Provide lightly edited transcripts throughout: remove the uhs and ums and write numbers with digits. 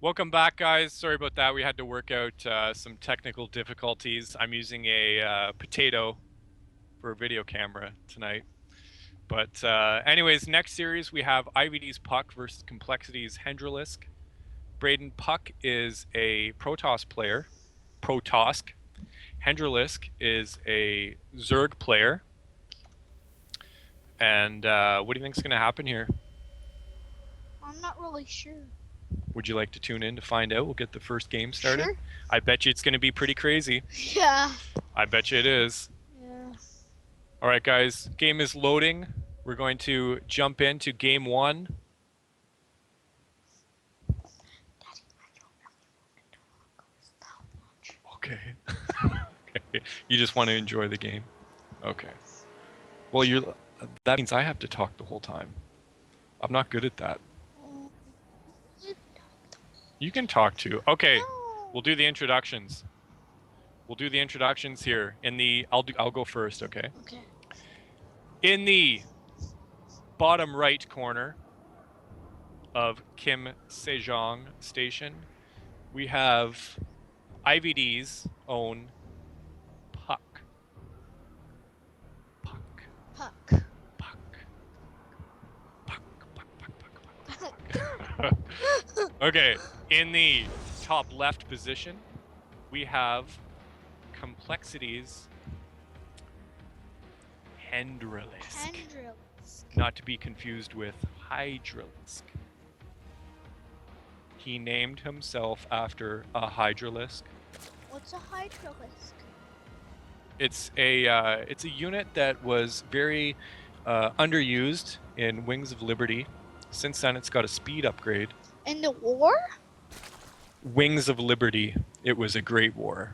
Welcome back, guys. Sorry about that. We had to work out some technical difficulties. I'm using a potato for a video camera tonight. But anyways, next series we have IvD.puCK versus Complexity's Hendralisk. Braden.puCK is a Protoss player. Protosk. Hendralisk is a Zerg player. And what do you think is going to happen here? I'm not really sure. Would you like to tune in to find out? We'll get the first game started. Sure. I bet you it's going to be pretty crazy. Yeah. I bet you it is. Yeah. All right, guys, game is loading. We're going to jump into game one. Okay. Okay. You just want to enjoy the game. Okay. Well, that means I have to talk the whole time. I'm not good at that. You can talk too. Okay. We'll do the introductions. We'll do the introductions here. I'll go first, okay? Okay. In the bottom right corner of Kim Sejong Station, we have IvD's own puck. Puck. Puck. Puck. Puck. Puck. Puck. Puck. Puck. Okay, in the top left position, we have Complexity's Hendralisk. Not to be confused with Hydralisk. He named himself after a Hydralisk. What's a Hydralisk? It's a unit that was very underused in Wings of Liberty. Since then, it's got a speed upgrade. In the war? Wings of Liberty. It was a great war.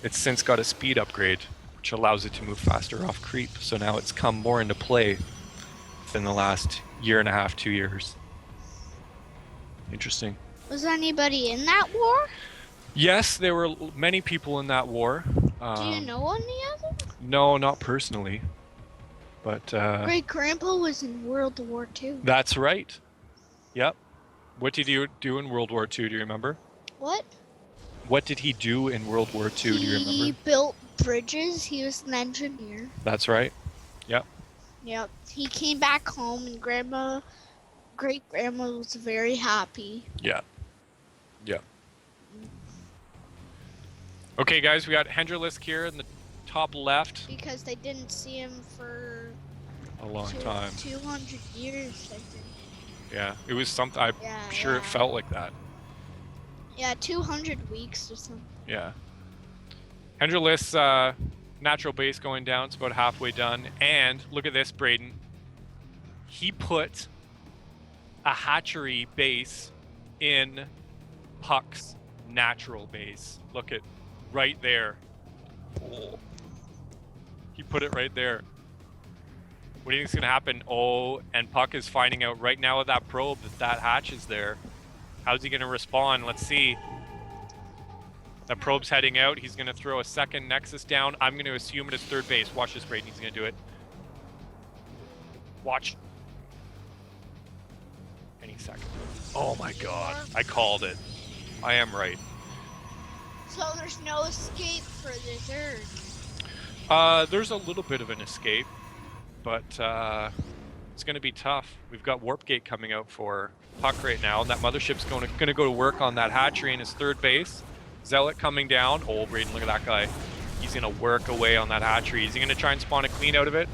It's since got a speed upgrade, which allows it to move faster off creep. So now it's come more into play within the last year and a half, 2 years. Interesting. Was anybody in that war? Yes, there were many people in that war. Do you know any of them? No, not personally. But Great Grandpa was in World War II. That's right. Yep. What did he do in World War II? Do you remember? What? What did he do in World War II? Do you remember? He built bridges. He was an engineer. That's right. Yep. Yep. He came back home and Great Grandma was very happy. Yeah. Yeah. Okay, guys, we got Hendralisk here in the top left. Because they didn't see him for a long time. 200 years, I think. Yeah, it was something. I'm sure it felt like that. Yeah, 200 weeks or something. Yeah. Hendralisk's natural base going down. It's about halfway done. And look at this, Braden. He put a hatchery base in puck's natural base. Look at right there. Oh. He put it right there. What do you think's gonna happen? Oh, and puck is finding out right now with that probe that hatch is there. How's he gonna respond? Let's see. That probe's heading out. He's gonna throw a second Nexus down. I'm gonna assume it is third base. Watch this, Braden. He's gonna do it. Watch. Any second. Oh my god. I called it. I am right. So there's no escape for the Zerg. There's a little bit of an escape, but it's going to be tough. We've got Warp Gate coming out for puck right now, and that mothership's going to go to work on that hatchery in his third base. Zealot coming down. Oh, Braden, look at that guy. He's going to work away on that hatchery. Is he going to try and spawn a clean out of it?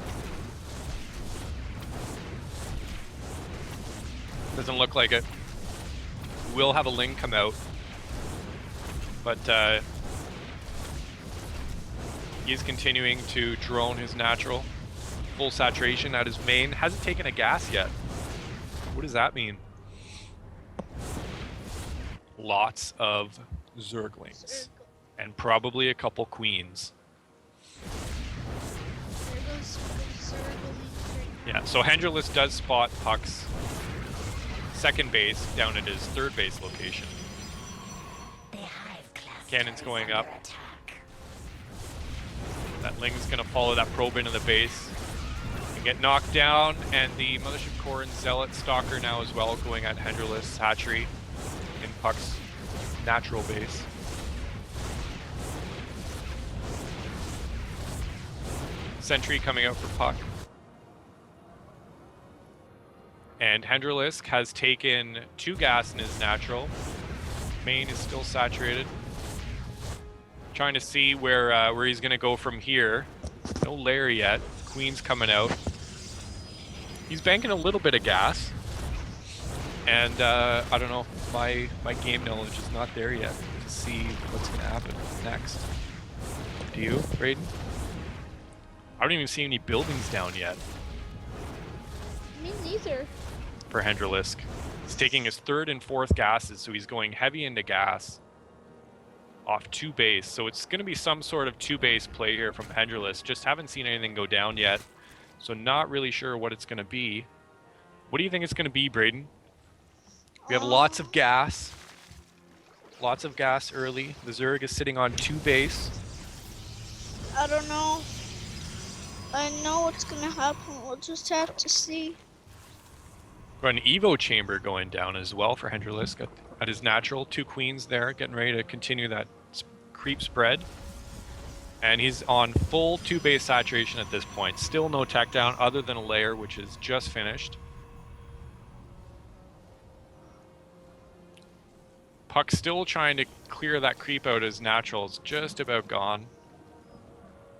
Doesn't look like it. We'll have a Ling come out, but he's continuing to drone his natural. Full saturation at his main. Hasn't taken a gas yet. What does that mean? Lots of Zerglings. And probably a couple queens. There goes Zerglings. Yeah, so Hendralisk does spot puck's second base down at his third base location. Cannon's going up. That Ling's gonna follow that probe into the base. They get knocked down, and the Mothership Core and Zealot Stalker now as well going at Hendralisk's hatchery in Puck's natural base. Sentry coming out for Puck. And Hendralisk has taken 2 gas in his natural. Main is still saturated. Trying to see where he's going to go from here. No lair yet. Queen's coming out. He's banking a little bit of gas. And I don't know, my game knowledge is not there yet to see what's going to happen next. Do you, Braden? I don't even see any buildings down yet. Me neither. For Hendralisk. He's taking his 3rd and 4th gases, so he's going heavy into gas off 2 base. So it's going to be some sort of 2 base play here from Hendralisk. Just haven't seen anything go down yet, so not really sure what it's going to be. What do you think it's going to be, Braden? We have lots of gas. Lots of gas early. The Zerg is sitting on 2 base. I don't know. I know what's gonna happen. We'll just have to see. Got an Evo chamber going down as well for Hendralisk at his natural. 2 queens there, getting ready to continue that creep spread. And he's on full 2 base saturation at this point. Still no tech down other than a layer, which is just finished. Puck still trying to clear that creep out as natural. It's just about gone.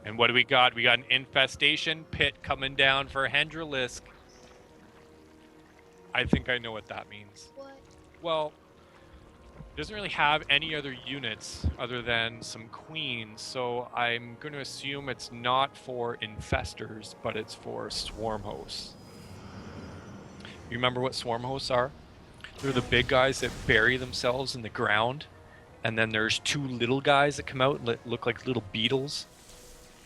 And what do we got? We got an infestation pit coming down for Hendralisk. I think I know what that means. What? Well, it doesn't really have any other units other than some queens, so I'm going to assume it's not for infestors, but it's for swarm hosts. You remember what swarm hosts are? They're the big guys that bury themselves in the ground, and then there's 2 little guys that come out and look like little beetles.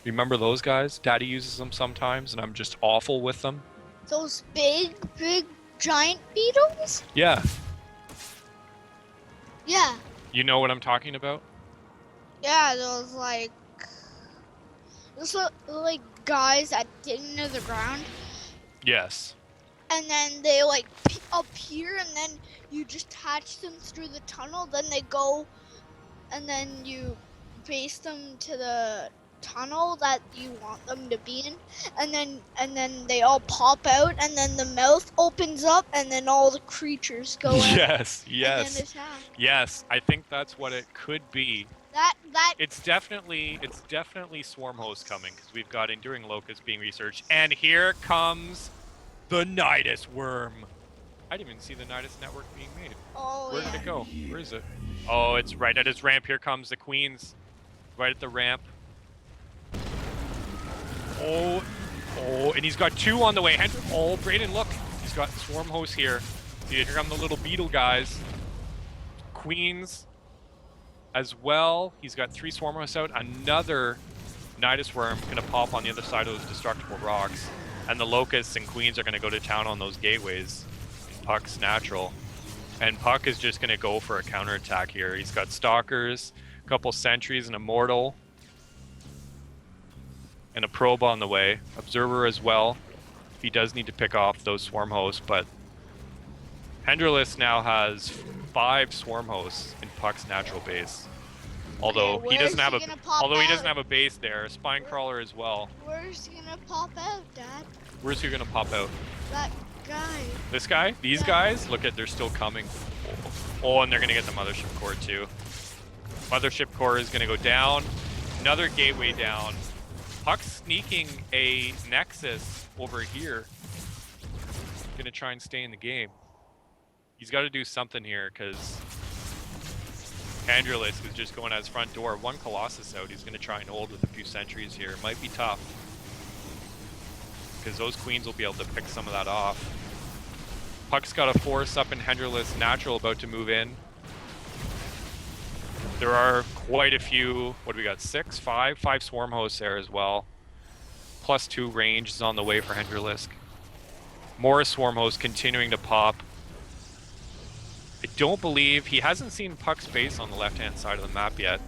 Remember those guys? Daddy uses them sometimes, and I'm just awful with them. Those big giant beetles? Yeah. Yeah. You know what I'm talking about? Yeah, those like guys that dig into the ground, Yes. and then they like appear, and then you just hatch them through the tunnel. Then they go, and then you base them to the tunnel that you want them to be in, and then they all pop out, and then the mouth opens up, and then all the creatures go out. Yes, And yes. then attack. Yes, I think that's what it could be. That It's definitely swarm hosts coming, because we've got enduring locust being researched, and here comes the Nidus worm. I didn't even see the Nidus network being made. oh Where yeah. did it go? Where is it? Oh, it's right at his ramp. Here comes the queens, right at the ramp. Oh, and he's got 2 on the way. Oh, Braden, look, he's got swarm hosts here. See, here come the little beetle guys. Queens as well. He's got 3 swarm hosts out. Another Nidus worm gonna pop on the other side of those destructible rocks. And the locusts and queens are gonna go to town on those gateways in Puck's natural. And Puck is just gonna go for a counterattack here. He's got stalkers, a couple sentries, and a mortal. And a probe on the way. Observer as well. He does need to pick off those swarm hosts, but Hendralisk now has 5 swarm hosts in Puck's natural base. Although Okay, he doesn't have where's he gonna pop he doesn't out? have a base there. A spine crawler as well. Where's he gonna pop out, Dad? Where's he gonna pop out? That guy. This guy? These Yeah. guys? Look at, they're still coming. Oh, and they're gonna get the mothership core too. Mothership core is gonna go down. Another gateway down. Puck's sneaking a Nexus over here. Gonna try and stay in the game. He's got to do something here because Hendralisk is just going at his front door. 1 Colossus out. He's gonna try and hold with a few sentries here. Might be tough because those queens will be able to pick some of that off. Puck's got a force up in Hendralisk natural about to move in. There are quite a few, what do we got, 6, 5? 5 swarm hosts there as well. +2 range is on the way for Hendralisk. More swarm hosts continuing to pop. I don't believe, he hasn't seen Puck's base on the left-hand side of the map yet.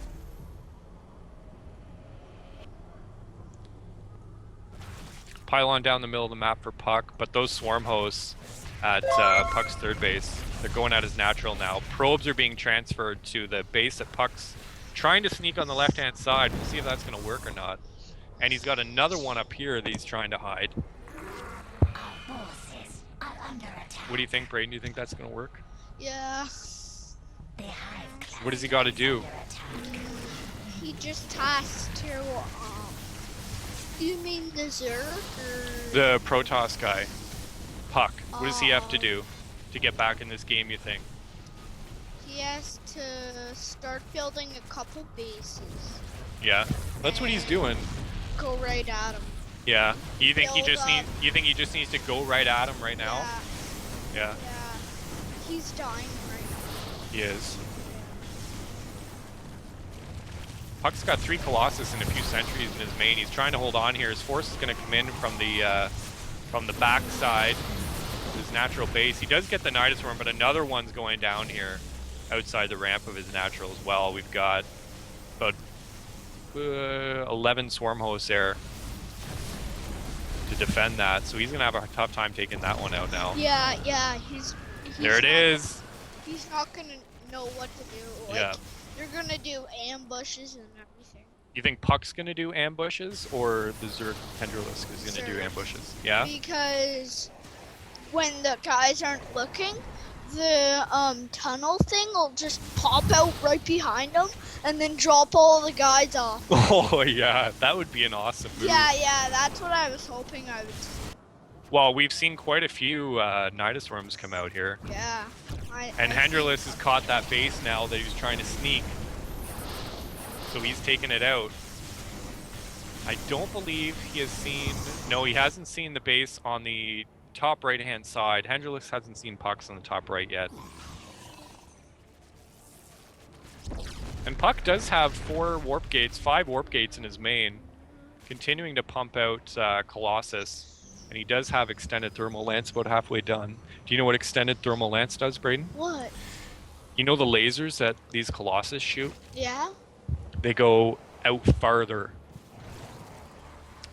pylon down the middle of the map for Puck, but those swarm hosts at Puck's third base, they're going at his natural now. Probes are being transferred to the base that Puck's trying to sneak on the left-hand side. We'll see if that's going to work or not. And he's got another one up here that he's trying to hide. What do you think, Brayden? Do you think that's going to work? Yeah. What does he got to do? He just has to, you mean the Zerg or? The Protoss guy, Puck. What does he have to do to get back in this game, you think? He has to start building a couple bases. Yeah, that's what he's doing. Go right at him. Yeah. You think he Build just up. You think he just needs to go right at him right now? Yeah. Yeah. Yeah. He's dying right now. He is. Puck's got 3 Colossus and a few sentries in his main. He's trying to hold on here. His force is going to come in from the back side of his natural base. He does get the Nidus Worm, but another one's going down here outside the ramp of his natural as well. We've got about 11 swarm hosts there to defend that, so he's going to have a tough time taking that one out now. Yeah, he's There it is. He's not gonna know what to do. Like, Yeah. They're gonna do ambushes and everything. You think Puck's going to do ambushes, or the CoL.Hendralisk is going to do Zerg. ambushes? Yeah? Because when the guys aren't looking, the tunnel thing will just pop out right behind them and then drop all the guys off. Oh, yeah. That would be an awesome move. Yeah, that's what I was hoping I would see. Well, we've seen quite a few Nidus Worms come out here. Yeah. And Hendralisk has caught that base now that he was trying to sneak. So he's taken it out. I don't believe he has seen... No, he hasn't seen the base on the top right-hand side. Hendralisk hasn't seen Puck's on the top right yet. And Puck does have 5 warp gates in his main. Continuing to pump out Colossus. And he does have extended thermal lance about halfway done. Do you know what extended thermal lance does, Brayden? What? You know the lasers that these Colossus shoot? Yeah? They go out farther.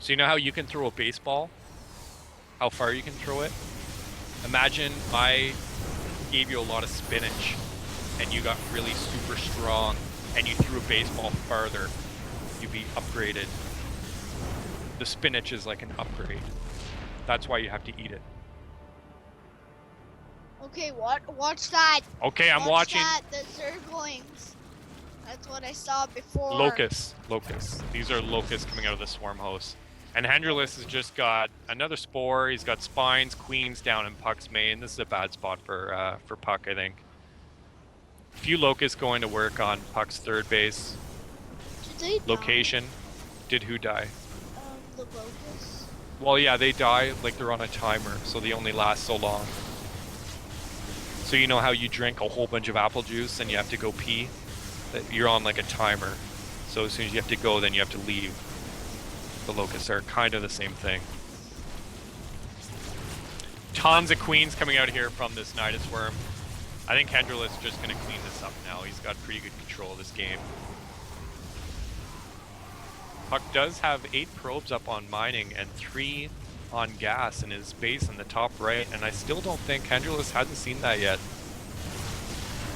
So you know how you can throw a baseball? How far you can throw it? Imagine I gave you a lot of spinach and you got really super strong and you threw a baseball farther. You'd be upgraded. The spinach is like an upgrade. That's why you have to eat it. Okay, watch that. Okay, I'm watching. Watch that, the Zerglings. That's what I saw before. Locusts. These are locusts coming out of the swarm host. And Hendralisk has just got another spore. He's got spines, queens down in Puck's main. This is a bad spot for Puck, I think. A few locusts going to work on Puck's third base. Did they die? Location. Did who die? The locusts. Well, yeah, they die like they're on a timer, so they only last so long. So you know how you drink a whole bunch of apple juice and you have to go pee? You're on like a timer. So as soon as you have to go, then you have to leave. The locusts are kind of the same thing. Tons of queens coming out here from this Nidus Worm. I think Hendralisk is just going to clean this up now. He's got pretty good control of this game. Puck does have 8 probes up on mining and 3 on gas in his base in the top right, and I still don't think Hendralisk hasn't seen that yet.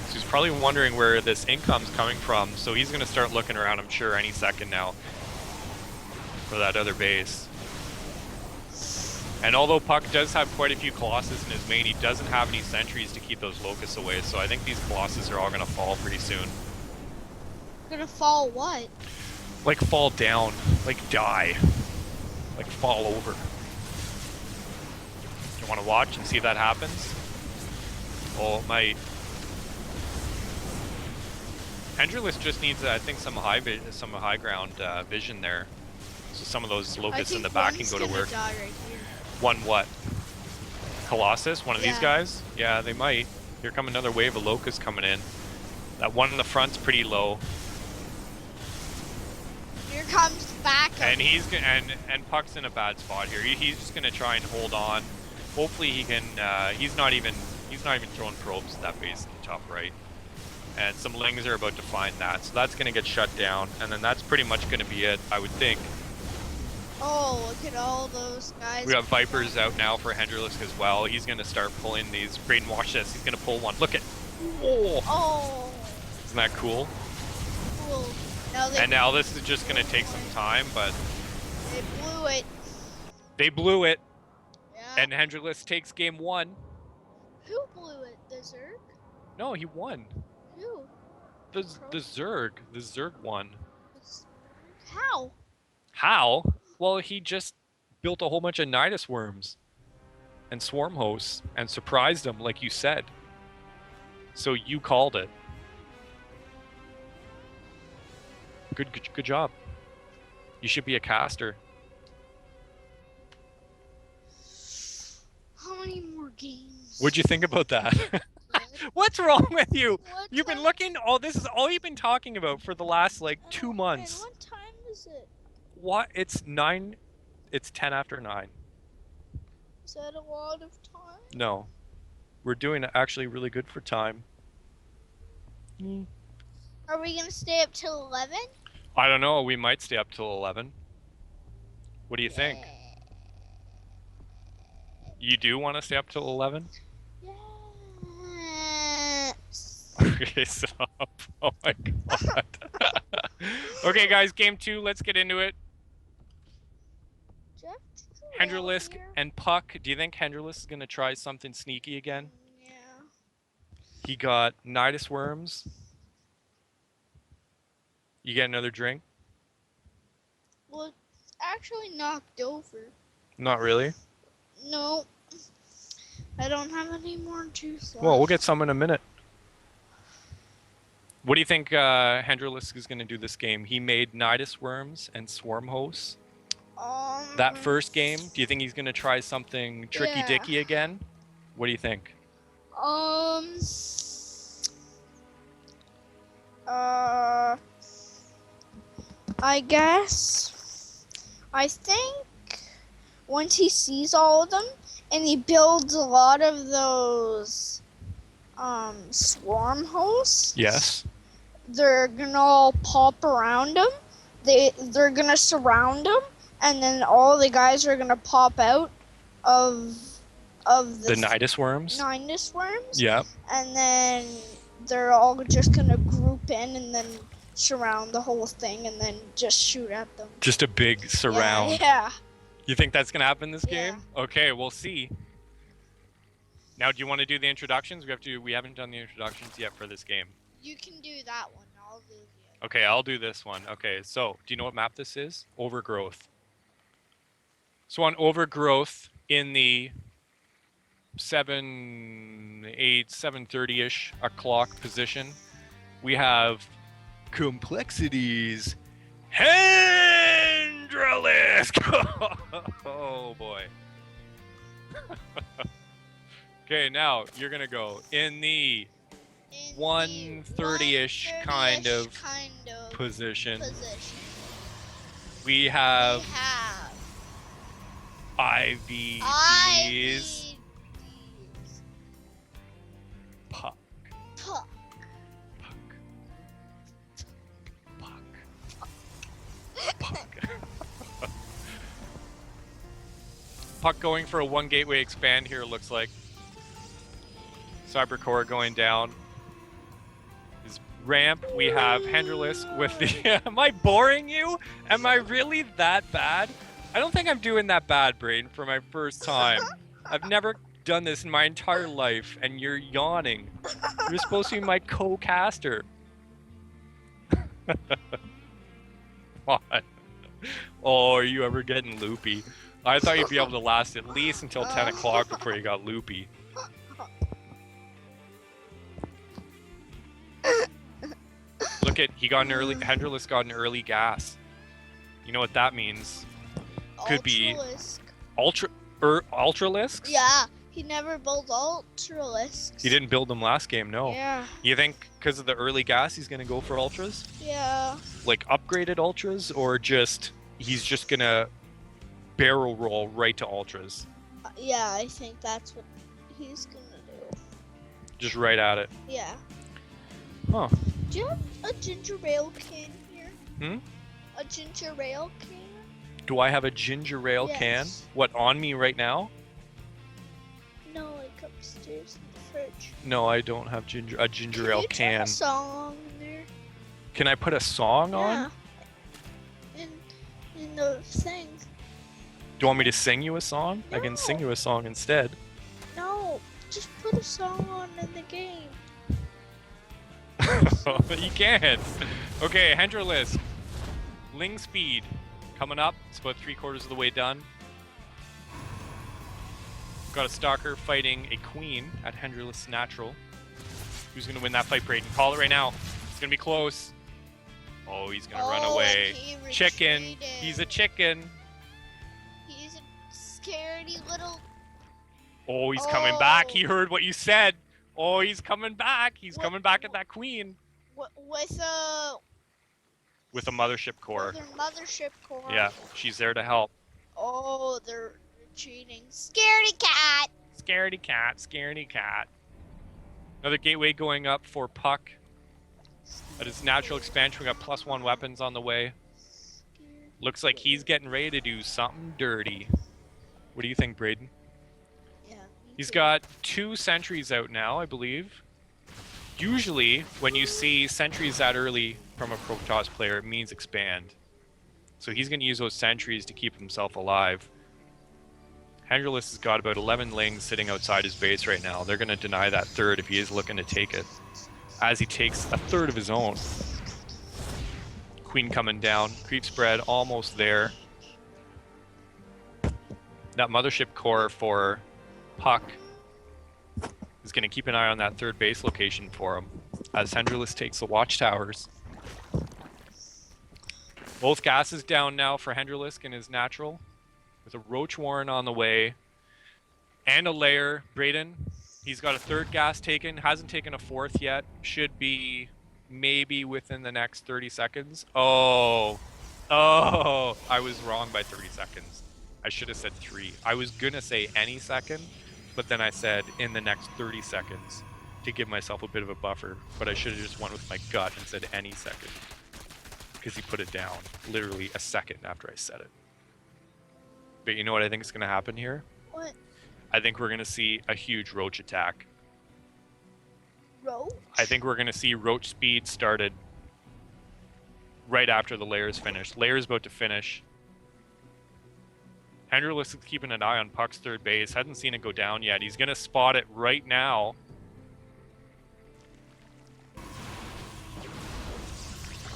So he's probably wondering where this income's coming from, so he's going to start looking around, I'm sure, any second now for that other base. And although Puck does have quite a few Colossus in his main, he doesn't have any sentries to keep those locusts away, so I think these Colossus are all going to fall pretty soon. Gonna fall what? Like fall down, like die, like fall over. You want to watch and see if that happens? Oh, it might. Hendralisk just needs, I think, some high ground vision there, so some of those locusts in the back can go to work. Die right here. One what? Colossus? One of these Yeah. guys? Yeah, they might. Here come another wave of locusts coming in. That one in the front's pretty low. Here comes back. And and Puck's in a bad spot here. He's just gonna try and hold on. Hopefully he can. He's not even throwing probes at that base in the top right. And some lings are about to find that, so that's gonna get shut down. And then that's pretty much gonna be it, I would think. Oh, look at all those guys. We got Vipers out now for Hendralisk as well. He's going to start pulling these. Brayden, watch this. He's going to pull one. Look at. Oh. Oh. Isn't that cool? Cool. Now And now this is just going to take some time, but they blew it. they blew it. Yeah. And Hendralisk takes game 1. Who blew it? The Zerg? No, he won. Who? The Zerg. The Zerg won. How? How? Well, he just built a whole bunch of Nidus worms and swarm hosts and surprised them, like you said. So you called it. Good job. You should be a caster. How many more games? What'd you think about that? What's wrong with you? What You've been time- looking. This is all you've been talking about for the last like 2 months. And what time is it? What? It's 9. It's 10 after 9. Is that a lot of time? No, we're doing actually really good for time. Are we gonna stay up till 11? I don't know. We might stay up till 11. What do you think? You do want to stay up till 11? Yes. Okay, stop. Oh my god. Okay, guys, game 2. Let's get into it. Jeff, Hendralisk and Puck. Do you think Hendralisk is going to try something sneaky again? Yeah. He got Nidus worms. You get another drink? Well, it's actually knocked over. Not really. No. I don't have any more juice left. Well, we'll get some in a minute. What do you think Hendralisk is going to do this game? He made Nidus worms and swarm hosts. That first game, do you think he's going to try something tricky dicky again? What do you think? I guess. I think once he sees all of them and he builds a lot of those swarm hosts. Yes. They're gonna all pop around him. They're gonna surround him, and then all the guys are gonna pop out of the Nidus worms. Nidus worms. Yeah. And then they're all just gonna group in and then surround the whole thing and then just shoot at them. Just a big surround. Yeah. You think that's gonna happen this Yeah. game? Okay, we'll see. Now, do you want to do the introductions? We haven't done the introductions yet for this game. You can do that one. I'll do the other. Okay, I'll do this one. Okay, so do you know what map this is? Overgrowth. So on Overgrowth in the 7:30-ish o'clock position, we have complexities. Hendralisk! Oh boy. Okay, now you're gonna go in the 1:30-ish kind of position. We have IvDs. Puck. Puck. Puck going for a 1 gateway expand here, looks like. Cybercore going down. His ramp, we have Hendralisk with the... Am I boring you? Am I really that bad? I don't think I'm doing that bad, Brain, for my first time. I've never done this in my entire life, and you're yawning. You're supposed to be my co-caster. What? Oh, are you ever getting loopy? I thought you'd be able to last at least until 10 o'clock before you got loopy. Look at, he got an early, Hendralisk got an early gas. You know what that means? Could be Ultralisks? Yeah, he never built Ultralisks. He didn't build them last game, no. Yeah. You think because of the early gas he's going to go for Ultras? Yeah. Like upgraded Ultras, or just, he's just going to barrel roll right to Ultras? Yeah, I think that's what he's gonna do. Just right at it. Yeah. Huh. Do you have a ginger ale can here? Hmm? A ginger ale can? Do I have a ginger ale can? Yes. What, on me right now? No, like upstairs in the fridge. No, I don't have a ginger ale Can you turn can. a song in there? Can I put a song on? Yeah. In the thing. Do you want me to sing you a song? I can No. sing you a song instead. No, just put a song on in the game. You can't. Okay, Hendralisk. Ling speed. Coming up. It's about 3/4 of the way done. Got a stalker fighting a queen at Hendralisk Natural. Who's going to win that fight, Brayden? Call it right now. It's going to be close. Oh, he's going to run away. Chicken. He's a chicken. He's a scaredy little... Oh, he's coming back. Oh. He heard what you said. Oh, he's coming back. He's coming back at that queen. With a mothership core. With their mothership core. Yeah, she's there to help. Oh, they're cheating. Scaredy cat. Scaredy cat, scaredy cat. Another gateway going up for Puck. At his natural expansion, we got +1 weapons on the way. Looks like he's getting ready to do something dirty. What do you think, Brayden? Yeah. He's got 2 sentries out now, I believe. Usually, when you see sentries that early from a Protoss player, it means expand. So he's going to use those sentries to keep himself alive. Hendralisk has got about 11 lings sitting outside his base right now. They're going to deny that third if he is looking to take it, as he takes a third of his own. Queen coming down. Creep spread almost there. That mothership core for Puck is going to keep an eye on that third base location for him, as Hendralisk takes the watchtowers. Both gases down now for Hendralisk in his natural, with a Roach Warren on the way, and a layer. Brayden, he's got a third gas taken, hasn't taken a fourth yet, should be maybe within the next 30 seconds. Oh, I was wrong by 30 seconds. I should have said 3. I was gonna say any second, but then I said in the next 30 seconds to give myself a bit of a buffer, but I should have just went with my gut and said any second, because he put it down literally a second after I said it. But you know what I think is going to happen here? What? I think we're going to see a huge Roach attack. Roach? I think we're going to see Roach speed started right after the layer is finished. Layer's about to finish. Hendralisk is keeping an eye on Puck's third base. Hasn't seen it go down yet. He's going to spot it right now.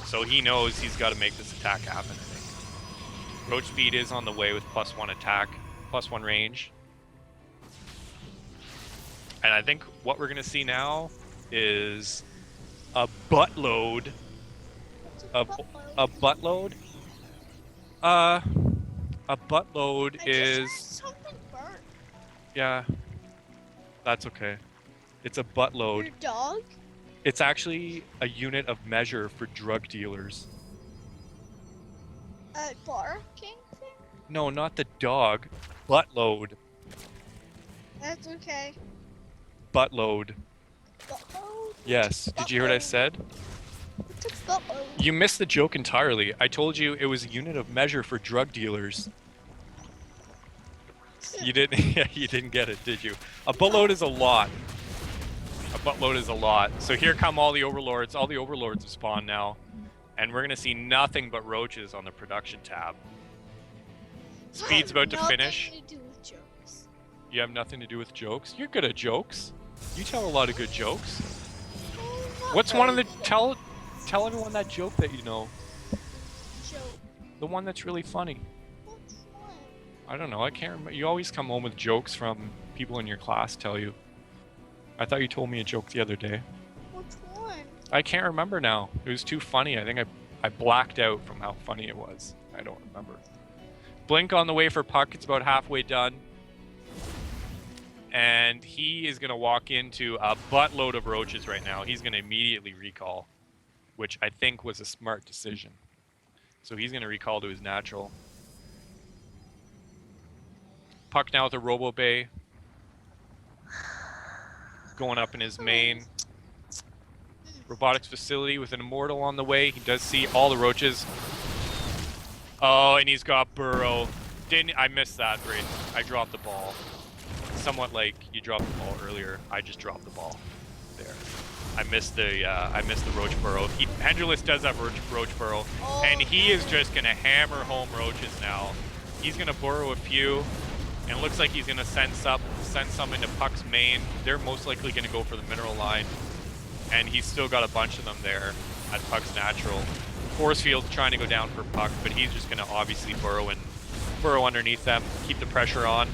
So he knows he's got to make this attack happen, I think. Roach speed is on the way with +1 attack, +1 range. And I think what we're going to see now is a buttload of... A buttload? A buttload is... Something burnt. Yeah. That's okay. It's a buttload. Your dog? It's actually a unit of measure for drug dealers. A barking thing? No, not the dog. Buttload. That's okay. Buttload. Buttload? Yes. Did you hear what I said? What's a buttload? You missed the joke entirely. I told you it was a unit of measure for drug dealers. You didn't. Yeah, you didn't get it, did you? A buttload is a lot. A buttload is a lot. So here come all the overlords. All the overlords have spawned now. And we're going to see nothing but roaches on the production tab. Speed's about to finish. Nothing to do with jokes. You have nothing to do with jokes? You're good at jokes. You tell a lot of good jokes. What's one of the... Tell everyone that joke that you know. Joke. The one that's really funny. Which one? I don't know. I can't remember. You always come home with jokes from people in your class tell you. I thought you told me a joke the other day. Which one? I can't remember now. It was too funny. I think I blacked out from how funny it was. I don't remember. Blink on the way for Puck. It's about halfway done. And he is going to walk into a buttload of roaches right now. He's going to immediately recall, which I think was a smart decision. So he's going to recall to his natural. Puck now with a Robo Bay. Going up in his main. Robotics facility with an Immortal on the way. He does see all the roaches. Oh, and he's got Burrow. I missed that, Braden. I dropped the ball. Somewhat like you dropped the ball earlier. I just dropped the ball. There. I missed the Roach Burrow. Hendralisk does have Roach Burrow, and he is just gonna hammer home roaches now. He's gonna burrow a few, and it looks like he's gonna send some into Puck's main. They're most likely gonna go for the mineral line, and he's still got a bunch of them there at Puck's natural. Force Field's trying to go down for Puck, but he's just gonna obviously burrow underneath them, keep the pressure on.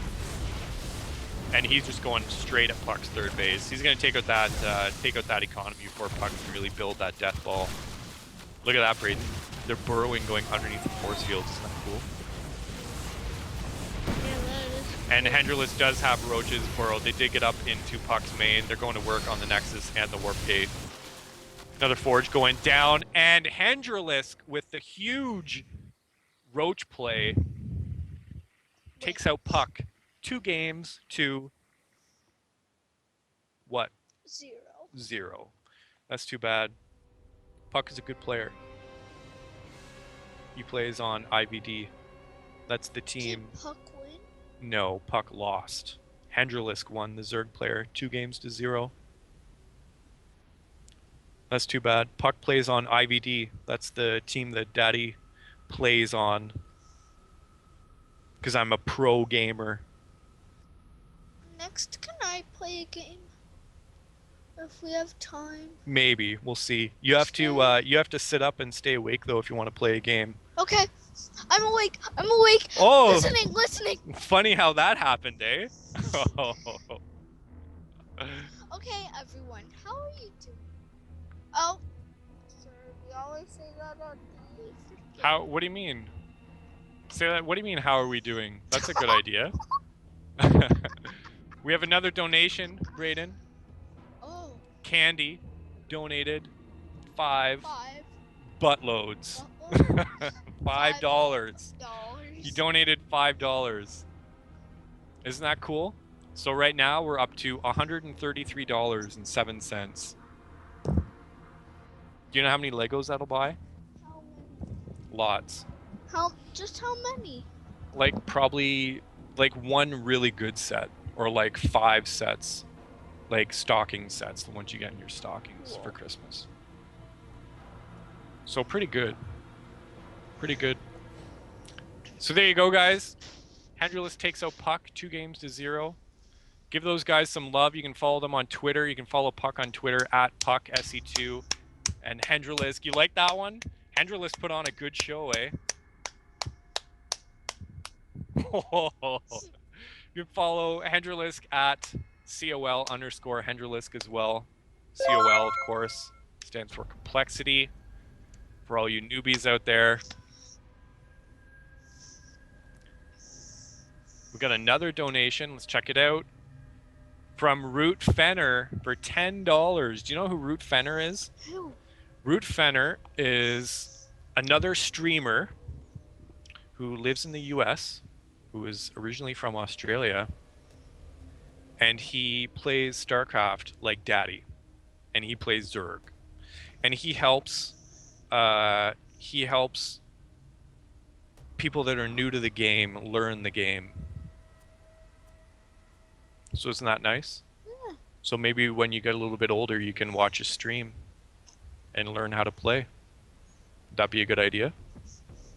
And he's just going straight at Puck's third base. He's going to take out that economy before Puck can really build that death ball. Look at that, Braden. They're burrowing going underneath the force field. Isn't that cool? Yeah, that is cool. And Hendralisk does have roaches burrowed. They did get up into Puck's main. They're going to work on the Nexus and the Warp Gate. Another Forge going down. And Hendralisk with the huge roach play takes out Puck. 2 games to what? 0. That's too bad. Puck is a good player. He plays on IvD. That's the team. Did Puck win? No, Puck lost. Hendralisk won, the Zerg player, 2 games to 0. That's too bad. Puck plays on IvD. That's the team that Daddy plays on. Because I'm a pro gamer. Next, can I play a game? If we have time. Maybe. We'll see. You have to sit up and stay awake though if you want to play a game. Okay. I'm awake. I'm awake. Oh. Listening. Funny how that happened, eh? Okay, everyone. How are you doing? Oh. Sir, we always say that on the How? What do you mean? Say that. What do you mean? How are we doing? That's a good idea. We have another donation, Braden. Oh. Candy donated 5 buttloads. $5. He donated $5. Isn't that cool? So right now we're up to $133.07. Do you know how many Legos that'll buy? How many? Lots. Just how many? Like probably like 1 really good set. Or like 5 sets, like stocking sets, the ones you get in your stockings for Christmas. So pretty good. Pretty good. So there you go, guys. Hendralisk takes out Puck, 2 games to 0. Give those guys some love. You can follow them on Twitter. You can follow Puck on Twitter at PuckSE2. And Hendralisk, you like that one? Hendralisk put on a good show, eh? You can follow Hendralisk at CoL_Hendralisk as well. CoL, of course, stands for complexity. For all you newbies out there. We got another donation. Let's check it out. From Root Fenner for $10. Do you know who Root Fenner is? Who? Root Fenner is another streamer who lives in the US, who is originally from Australia, and he plays StarCraft like Daddy, and he plays Zerg, and he helps people that are new to the game learn the game. So isn't that nice? Yeah. So maybe when you get a little bit older, you can watch a stream and learn how to play. Would that be a good idea?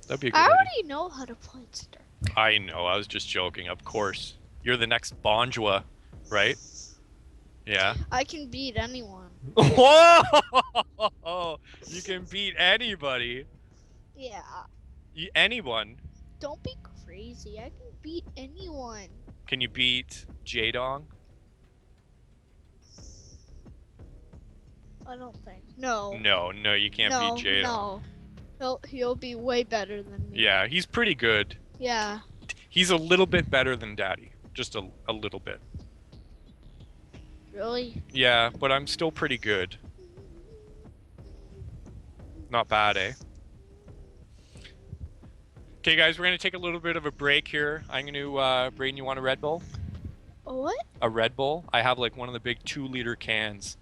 That'd be a good I idea. already know how to play StarCraft. I know, I was just joking, of course. You're the next Bonjwa, right? Yeah. I can beat anyone. Whoa! You can beat anybody. Yeah. Anyone. Don't be crazy. I can beat anyone. Can you beat Jaedong? I don't think. No. No, you can't beat Jaedong. No. He'll be way better than me. Yeah, he's pretty good. Yeah. He's a little bit better than Daddy. Just a little bit. Really? Yeah, but I'm still pretty good. Not bad, eh? Okay, guys, we're going to take a little bit of a break here. I'm going to, Braden, you want a Red Bull? A what? A Red Bull? I have like one of the big 2-liter cans.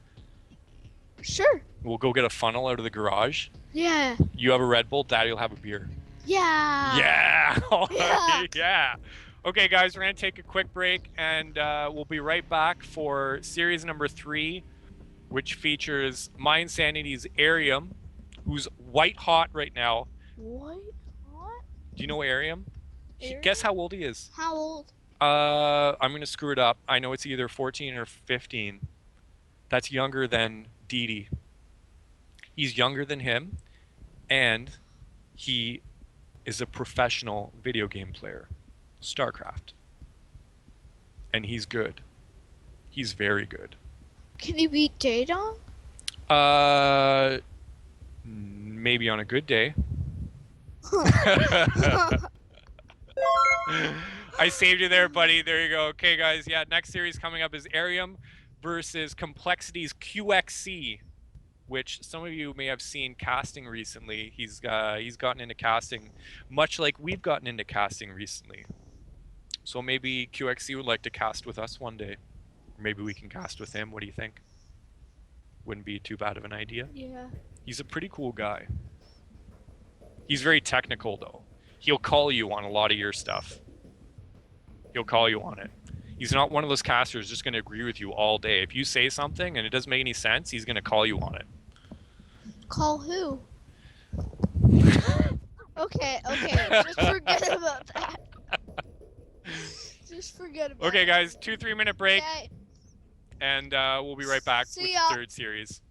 Sure. We'll go get a funnel out of the garage. Yeah. You have a Red Bull, Daddy will have a beer. Yeah. Yeah. All Yeah. right. Yeah. Okay, guys, we're going to take a quick break, and we'll be right back for series number 3, which features My Insanity's Arium, who's white hot right now. What? What? Do you know Arium? Arium? Guess how old he is. How old? I'm going to screw it up. I know it's either 14 or 15. That's younger than Dee Dee. He's younger than him, and he is a professional video game player. StarCraft. And he's good. He's very good. Can he beat Daedong? Maybe on a good day. I saved you there, buddy. There you go. Okay, guys. Yeah, next series coming up is Arium versus Complexity's QXC, which some of you may have seen casting recently. He's gotten into casting, much like we've gotten into casting recently. So maybe QXC would like to cast with us one day. Or maybe we can cast with him. What do you think? Wouldn't be too bad of an idea. Yeah. He's a pretty cool guy. He's very technical, though. He'll call you on a lot of your stuff. He'll call you on it. He's not one of those casters just going to agree with you all day. If you say something and it doesn't make any sense, he's going to call you on it. Call who? Okay, just forget about that. Just forget about it. Okay, guys, 2-3 minute break, Okay. and we'll be right back See with ya. the third series.